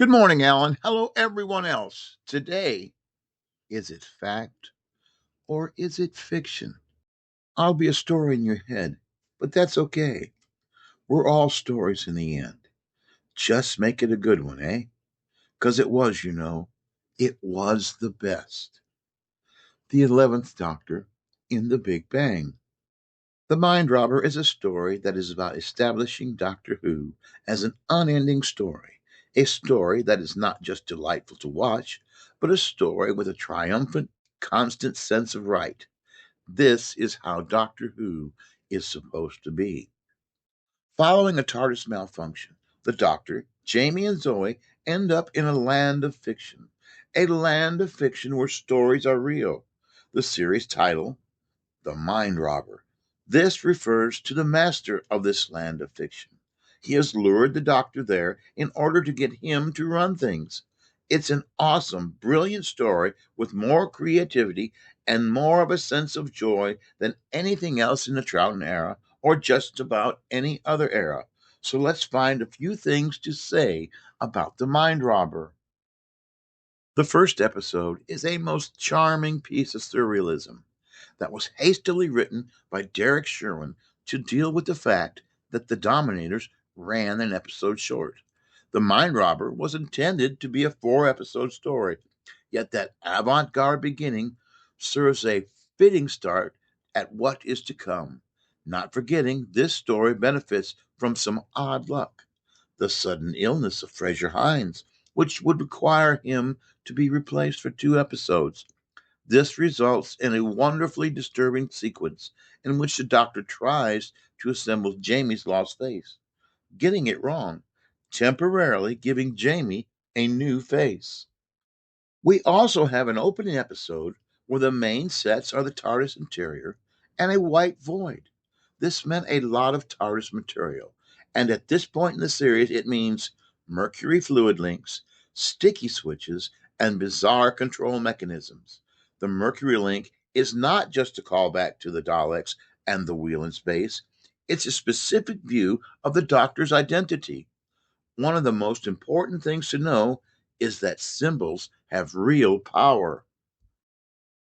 Good morning, Alan. Hello, everyone else. Today, is it fact or is it fiction? I'll be a story in your head, but that's okay. We're all stories in the end. Just make it a good one, eh? Because it was, it was the best. The 11th Doctor in The Big Bang. The Mind Robber is a story that is about establishing Doctor Who as an unending story. A story that is not just delightful to watch, but a story with a triumphant, constant sense of right. This is how Doctor Who is supposed to be. Following a TARDIS malfunction, the Doctor, Jamie, and Zoe end up in a land of fiction. A land of fiction where stories are real. The series title, The Mind Robber. This refers to the master of this land of fiction. He has lured the Doctor there in order to get him to run things. It's an awesome, brilliant story with more creativity and more of a sense of joy than anything else in the Troughton era or just about any other era. So let's find a few things to say about The Mind Robber. The first episode is a most charming piece of surrealism that was hastily written by Derek Sherwin to deal with the fact that the Dominators ran an episode short. The Mind Robber was intended to be a 4 episode story, yet that avant garde beginning serves a fitting start at what is to come. Not forgetting, this story benefits from some odd luck. The sudden illness of Fraser Hines, which would require him to be replaced for 2 episodes. This results in a wonderfully disturbing sequence in which the Doctor tries to assemble Jamie's lost face, getting it wrong, temporarily giving Jamie a new face. We also have an opening episode where the main sets are the TARDIS interior and a white void. This meant a lot of TARDIS material, and at this point in the series, it means mercury fluid links, sticky switches, and bizarre control mechanisms. The mercury link is not just a callback to the Daleks and the wheel in space, it's a specific view of the Doctor's identity. One of the most important things to know is that symbols have real power.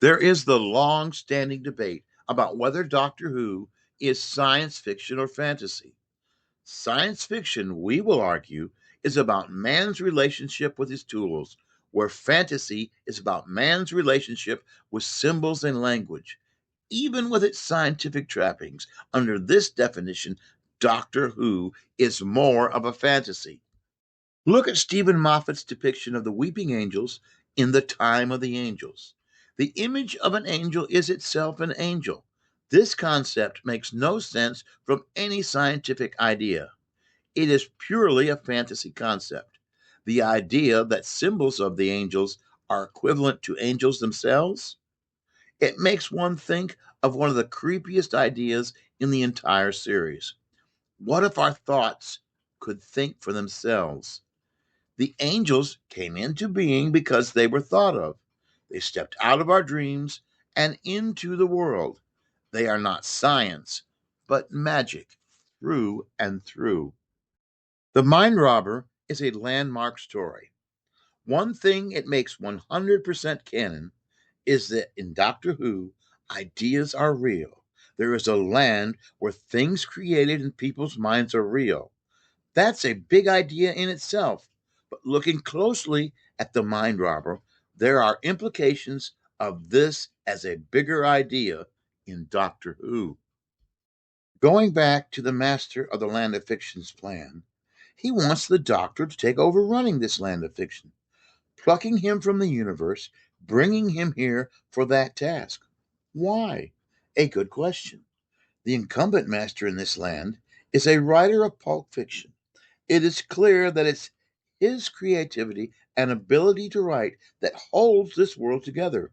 There is the long standing debate about whether Doctor Who is science fiction or fantasy. Science fiction, we will argue, is about man's relationship with his tools, where fantasy is about man's relationship with symbols and language. Even with its scientific trappings, under this definition, Doctor Who is more of a fantasy. Look at Stephen Moffat's depiction of the weeping angels in The Time of the Angels. The image of an angel is itself an angel. This concept makes no sense from any scientific idea. It is purely a fantasy concept. The idea that symbols of the angels are equivalent to angels themselves? It makes one think of one of the creepiest ideas in the entire series. What if our thoughts could think for themselves? The angels came into being because they were thought of. They stepped out of our dreams and into the world. They are not science, but magic through and through. The Mind Robber is a landmark story. One thing it makes 100% canon is that in Doctor Who, ideas are real. There is a land where things created in people's minds are real. That's a big idea in itself. But looking closely at the Mind Robber, there are implications of this as a bigger idea in Doctor Who. Going back to the master of the Land of Fiction's plan, he wants the Doctor to take over running this Land of Fiction, plucking him from the universe, bringing him here for that task. Why? A good question. The incumbent master in this land is a writer of pulp fiction. It is clear that it's his creativity and ability to write that holds this world together.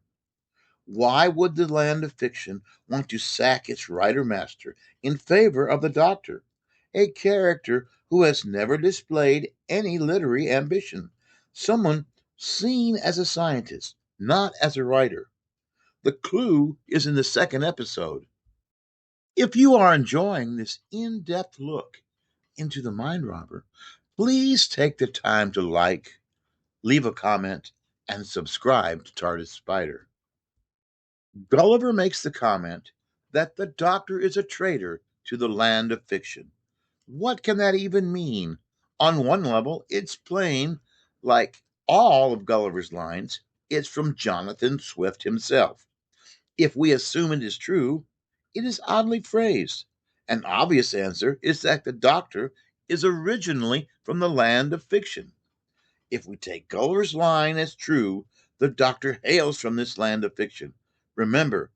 Why would the land of fiction want to sack its writer master in favor of the Doctor, a character who has never displayed any literary ambition, someone seen as a scientist, not as a writer? The clue is in the second episode. If you are enjoying this in depth look into the Mind Robber, please take the time to like, leave a comment, and subscribe to TARDIS Spider. Gulliver makes the comment that the Doctor is a traitor to the land of fiction. What can that even mean? On one level, it's plain, like all of Gulliver's lines, it's from Jonathan Swift himself. If we assume it is true, it is oddly phrased. An obvious answer is that the Doctor is originally from the land of fiction. If we take Gulliver's line as true, the Doctor hails from this land of fiction. Remember,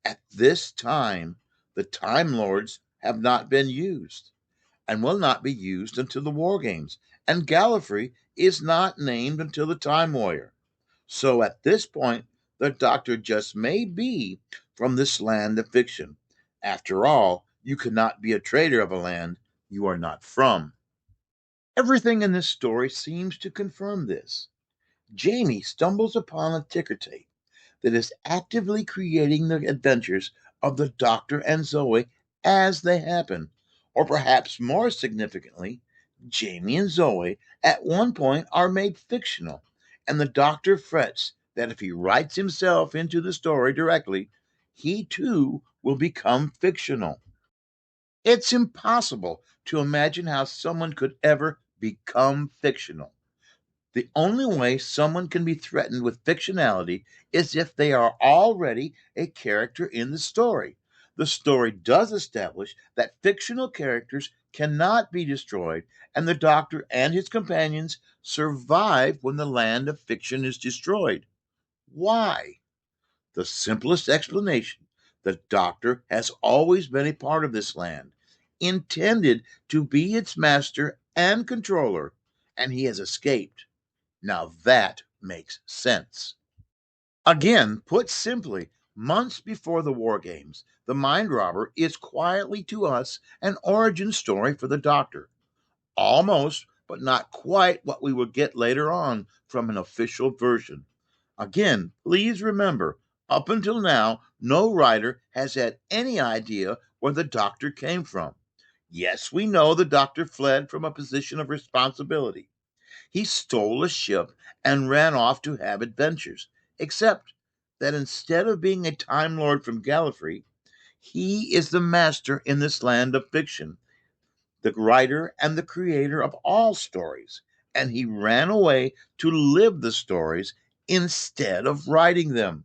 at this time, the Time Lords have not been used and will not be used until the War Games, and Gallifrey is not named until the Time Warrior. So at this point, the Doctor just may be from this land of fiction. After all, you cannot be a traitor of a land you are not from. Everything in this story seems to confirm this. Jamie stumbles upon a ticker tape that is actively creating the adventures of the Doctor and Zoe as they happen. Or perhaps more significantly, Jamie and Zoe at one point are made fictional, and the Doctor frets that if he writes himself into the story directly, he too will become fictional. It's impossible to imagine how someone could ever become fictional. The only way someone can be threatened with fictionality is if they are already a character in the story. The story does establish that fictional characters cannot be destroyed, and the Doctor and his companions survive when the land of fiction is destroyed. Why? The simplest explanation: the Doctor has always been a part of this land, intended to be its master and controller, and he has escaped. Now that makes sense. Again, put simply, months before the War Games, the Mind Robber is quietly to us an origin story for the Doctor. Almost, but not quite what we will get later on from an official version. Again, please remember, up until now, no writer has had any idea where the Doctor came from. Yes, we know the Doctor fled from a position of responsibility. He stole a ship and ran off to have adventures, except that instead of being a Time Lord from Gallifrey, he is the master in this land of fiction, the writer and the creator of all stories, and he ran away to live the stories instead of writing them.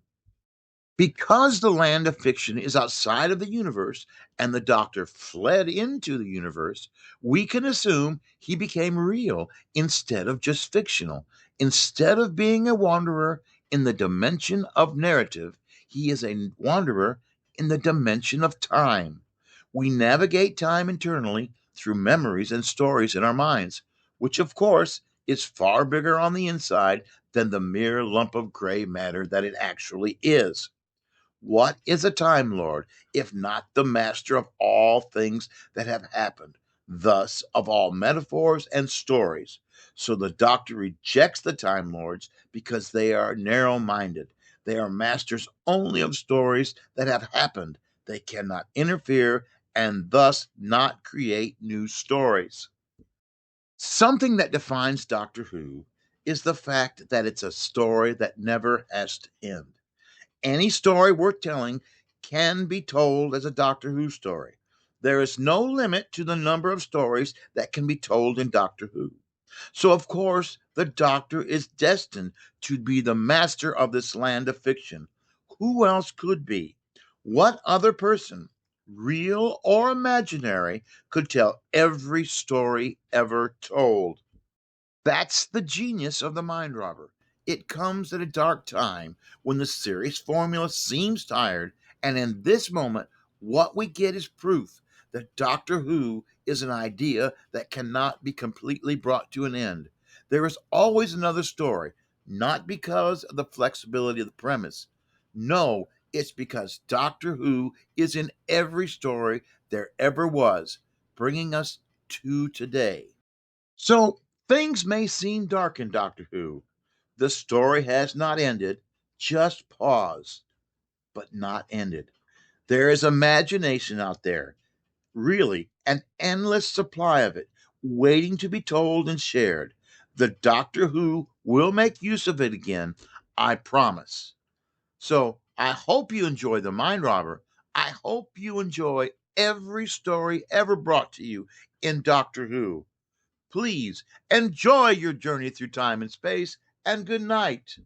Because the land of fiction is outside of the universe and the Doctor fled into the universe, we can assume he became real instead of just fictional. Instead of being a wanderer in the dimension of narrative, he is a wanderer in the dimension of time. We navigate time internally through memories and stories in our minds, which, of course, is far bigger on the inside than the mere lump of gray matter that it actually is. What is a Time Lord if not the master of all things that have happened, thus of all metaphors and stories? So the Doctor rejects the Time Lords because they are narrow minded. They are masters only of stories that have happened. They cannot interfere and thus not create new stories. Something that defines Doctor Who is the fact that it's a story that never has to end. Any story worth telling can be told as a Doctor Who story. There is no limit to the number of stories that can be told in Doctor Who. So, of course, the Doctor is destined to be the master of this land of fiction. Who else could be? What other person, real or imaginary, could tell every story ever told? That's the genius of the Mind Robber. It comes at a dark time when the series formula seems tired, and in this moment, what we get is proof that Doctor Who is an idea that cannot be completely brought to an end. There is always another story, not because of the flexibility of the premise. No, it's because Doctor Who is in every story there ever was, bringing us to today. So things may seem dark in Doctor Who. The story has not ended, just paused, but not ended. There is imagination out there, really, an endless supply of it, waiting to be told and shared. The Doctor Who will make use of it again, I promise. So I hope you enjoy The Mind Robber. I hope you enjoy every story ever brought to you in Doctor Who. Please enjoy your journey through time and space, and good night.